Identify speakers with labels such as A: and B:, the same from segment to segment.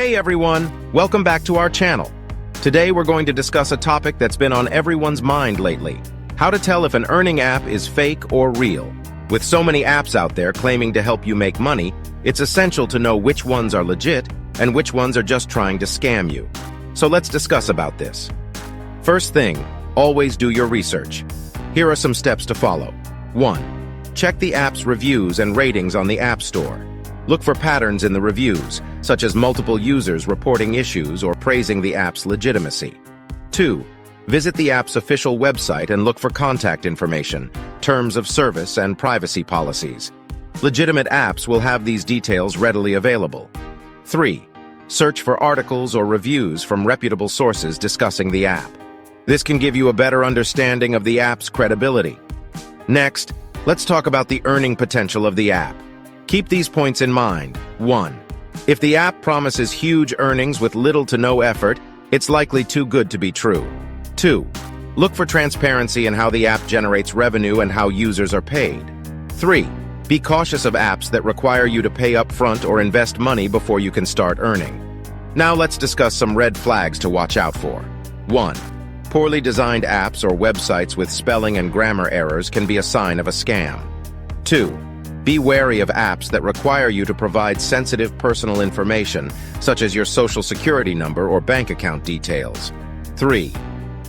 A: Hey everyone, welcome back to our channel. Today we're going to discuss a topic that's been on everyone's mind lately. How to tell if an earning app is fake or real. With so many apps out there claiming to help you make money, it's essential to know which ones are legit and which ones are just trying to scam you. So let's discuss about this. First thing, always do your research. Here are some steps to follow. 1. Check the app's reviews and ratings on the App Store. Look for patterns in the reviews, such as multiple users reporting issues or praising the app's legitimacy. 2. Visit the app's official website and look for contact information, terms of service, and privacy policies. Legitimate apps will have these details readily available. 3. Search for articles or reviews from reputable sources discussing the app. This can give you a better understanding of the app's credibility. Next, let's talk about the earning potential of the app. Keep these points in mind. 1. If the app promises huge earnings with little to no effort, it's likely too good to be true. 2. Look for transparency in how the app generates revenue and how users are paid. 3. Be cautious of apps that require you to pay upfront or invest money before you can start earning. Now let's discuss some red flags to watch out for. 1. Poorly designed apps or websites with spelling and grammar errors can be a sign of a scam. 2. Be wary of apps that require you to provide sensitive personal information, such as your social security number or bank account details. 3.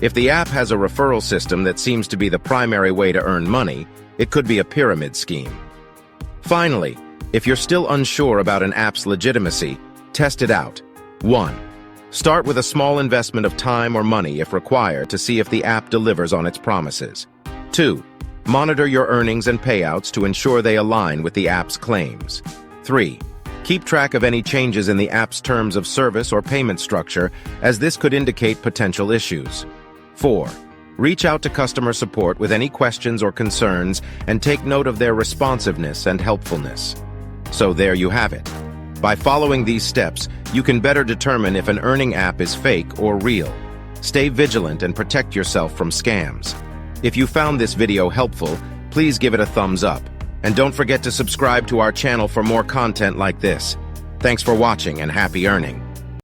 A: If the app has a referral system that seems to be the primary way to earn money, it could be a pyramid scheme. Finally, if you're still unsure about an app's legitimacy, test it out. 1. Start with a small investment of time or money if required to see if the app delivers on its promises. 2. Monitor your earnings and payouts to ensure they align with the app's claims. 3. Keep track of any changes in the app's terms of service or payment structure, as this could indicate potential issues. 4. Reach out to customer support with any questions or concerns and take note of their responsiveness and helpfulness. So there you have it. By following these steps, you can better determine if an earning app is fake or real. Stay vigilant and protect yourself from scams. If you found this video helpful, please give it a thumbs up. And don't forget to subscribe to our channel for more content like this. Thanks for watching and happy earning.